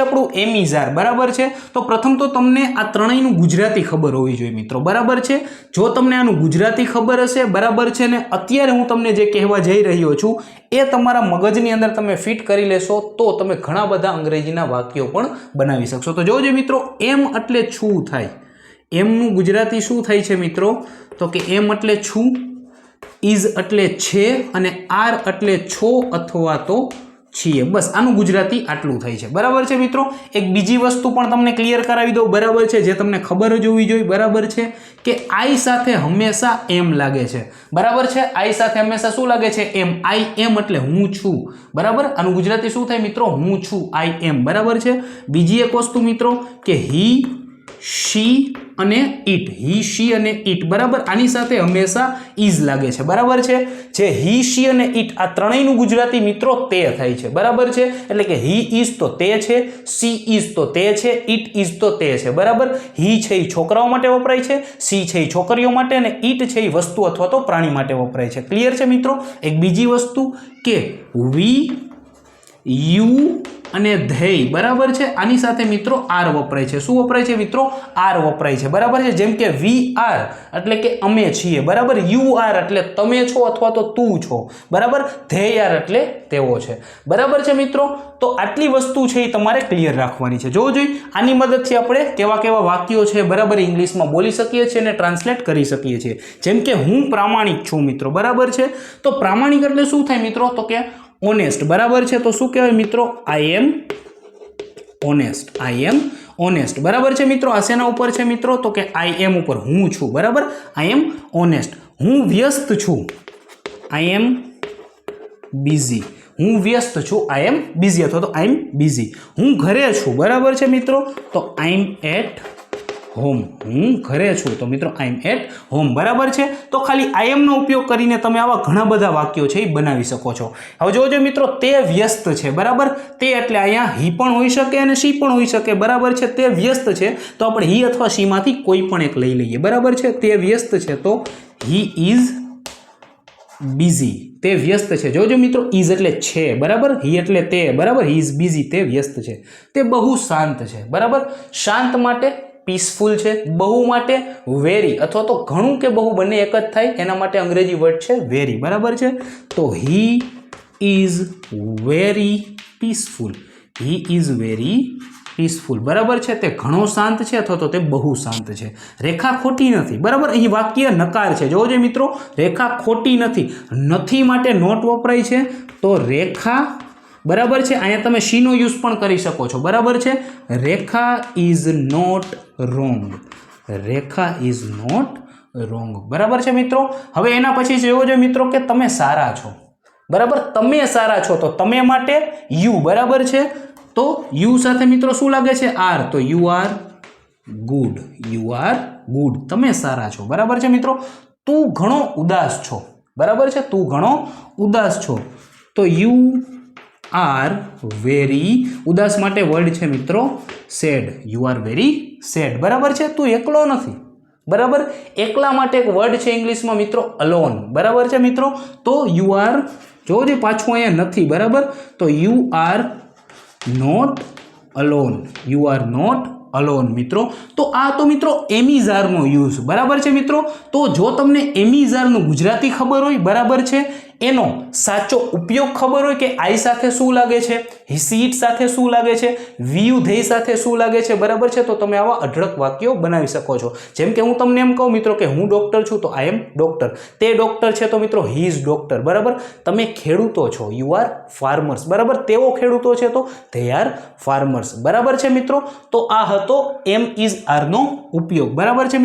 આપણું એમ is R બરાબર છે। તો પ્રથમ તો તમને આ ત્રણેયનું ગુજરાતી ખબર હોવી જોઈએ મિત્રો બરાબર છે। જો તમને આનું ગુજરાતી ખબર હશે બરાબર છે ને અત્યારે હું તમને જે કહેવા જઈ રહ્યો છું એ તમારા મગજની અંદર તમે ફિટ કરી લેશો તો તમે ઘણા બધા અંગ્રેજીના વાક્યો પણ બનાવી શકશો। તો જોજો મિત્રો એમ એટલે છું થાય, એમનું ગુજરાતી શું થાય છે મિત્રો? તો કે એમ એટલે છું, ઇઝ એટલે છે અને આર એટલે છો અથવા તો છીએ। બસ આનું ગુજરાતી આટલું થાય છે બરાબર છે મિત્રો। એક બીજી વસ્તુ પણ તમને ક્લિયર કરાવી દઉં બરાબર છે, જે તમને ખબર જ હોવી જોઈએ બરાબર છે કે આઈ સાથે હંમેશા એમ લાગે છે બરાબર છે। આઈ સાથે હંમેશા શું લાગે છે? એમ। આઈ એમ એટલે હું છું બરાબર। આનું ગુજરાતી શું થાય મિત્રો? હું છું, આઈ એમ બરાબર છે। બીજી એક વસ્તુ મિત્રો કે હી, શી અને ઇટ, હી શી અને ઇટ બરાબર આની સાથે હંમેશા ઇઝ લાગે છે બરાબર છે। જે હી શી અને ઇટ આ ત્રણેયનું ગુજરાતી મિત્રો તે થાય છે બરાબર છે। એટલે કે હી ઇઝ તો તે છે, શી ઇઝ તો તે છે, ઇટ ઇઝ તો તે છે બરાબર। હી છે એ છોકરાઓ માટે વપરાય છે, શી છે એ છોકરીઓ માટે અને ઇટ છે એ વસ્તુ અથવા તો પ્રાણી માટે વપરાય છે। ક્લિયર છે મિત્રો। એક બીજી વસ્તુ કે વી, યુ અને ધેય બરાબર છે આની સાથે મિત્રો આર વપરાય છે। શું વપરાય છે મિત્રો? આર વપરાય છે બરાબર છે। જેમ કે વી આર એટલે કે અમે છીએ બરાબર, યુ આર એટલે તમે છો અથવા તો તું છો બરાબર, ધેય આર એટલે તેઓ છે બરાબર છે મિત્રો। તો આટલી વસ્તુ છે એ તમારે ક્લિયર રાખવાની છે। જોવો જોઈએ આની મદદથી આપણે કેવા કેવા વાક્યો છે બરાબર ઇંગ્લિશમાં બોલી શકીએ છીએ અને ટ્રાન્સલેટ કરી શકીએ છીએ। જેમ કે હું પ્રામાણિક છું મિત્રો બરાબર છે। તો પ્રામાણિક એટલે શું થાય મિત્રો? તો કે ઓનેસ્ટ બરાબર છે। તો શું કહેવાય મિત્રો? આઈ એમ ઓનેસ્ટ, આઈ એમ ઓનેસ્ટ બરાબર છે મિત્રો। આ શેના ઉપર છે મિત્રો? તો કે આઈ એમ ઉપર, હું છું બરાબર, આઈ એમ ઓનેસ્ટ। હું વ્યસ્ત છું, આઈ એમ બિઝી, હું વ્યસ્ત છું, આઈ એમ બિઝી અથવા તો આઈ એમ બિઝી। હું ઘરે છું બરાબર છે મિત્રો, તો આઈ એમ એટ હોમ, હું ઘરે છું તો મિત્રો આઈ એમ એટ હોમ બરાબર છે। તો ખાલી આઈ એમ નો ઉપયોગ કરીને તમે આવા ઘણા બધા વાક્યો છે એ બનાવી શકો છો। હવે જોજો મિત્રો તે વ્યસ્ત છે બરાબર, તે એટલે અહીંયા હી પણ હોઈ શકે અને શી પણ હોઈ શકે બરાબર છે। તે વ્યસ્ત છે તો આપણે હી અથવા શી માંથી કોઈ પણ એક લઈ લઈએ બરાબર છે। તે વ્યસ્ત છે તો હી ઇઝ બિઝી, તે વ્યસ્ત છે। જોજો મિત્રો ઇઝ એટલે છે બરાબર, હી એટલે તે બરાબર, હી ઇઝ બિઝી, તે વ્યસ્ત છે। તે બહુ શાંત છે બરાબર, શાંત માટે પીસફુલ છે, બહુ માટે વેરી અથવા તો ઘણું કે બહુ બંને એક જ થાય એના માટે અંગ્રેજી વર્ડ છે વેરી બરાબર છે। તો he is very peaceful, he is very peaceful બરાબર છે। તે ઘણો શાંત છે અથવા તો તે બહુ શાંત છે। રેખા ખોટી નથી બરાબર, અહીં વાક્ય નકાર છે જોજો મિત્રો, રેખા ખોટી નથી, નથી માટે નોટ વપરાય છે તો રેખા બરાબર છે। અહીંયા તમે શી નો યુઝ પણ કરી શકો છો બરાબર છે। Rekha is not wrong, Rekha is not wrong બરાબર છે મિત્રો। હવે એના પછી જોજો મિત્રો કે તમે સારા છો બરાબર, તમે સારા છો તો તમે માટે યુ બરાબર છે। તો યુ સાથે મિત્રો શું લાગે છે? આર, તો you are good, you are good, તમે સારા છો બરાબર છે મિત્રો। તું ઘણો ઉદાસ છો બરાબર છે, તું ઘણો ઉદાસ છો તો યુ આર વેરી, ઉદાસ માટે વર્ડ છે મિત્રો sad, you are very sad બરાબર છે। તું એકલો નથી બરાબર, એકલા માટે એક વર્ડ છે ઇંગ્લિશમાં મિત્રો અલોન બરાબર છે મિત્રો। તો યુ આર, જોજો પાછું અહીંયા નથી બરાબર, તો you are not alone, you are not alone મિત્રો। તો આ તો મિત્રો એમિઝારનો યુઝ બરાબર છે મિત્રો। તો જો તમને એમિઝારનું ગુજરાતી ખબર હોય બરાબર છે, એનો સાચો ઉપયોગ ખબર હોય કે આઈ સાથે શું લાગે છે, સીટ સાથે શું લાગે છે, વીયુ ધેય સાથે શું લાગે છે બરાબર છે, તો તમે આવા અઢળક વાક્યો બનાવી શકો છો। જેમ કે હું તમને એમ કહું મિત્રો કે હું ડોક્ટર છું તો આઈ એમ ડોક્ટર, તે ડોક્ટર છે તો મિત્રો હી ઇઝ ડોક્ટર બરાબર। તમે ખેડૂતો છો, યુ આર ફાર્મર્સ બરાબર, તેઓ ખેડૂતો છે તો ધે આર ફાર્મર્સ બરાબર છે મિત્રો। તો આ હતો એમ ઇઝ આર નો ઉપયોગ બરાબર છે।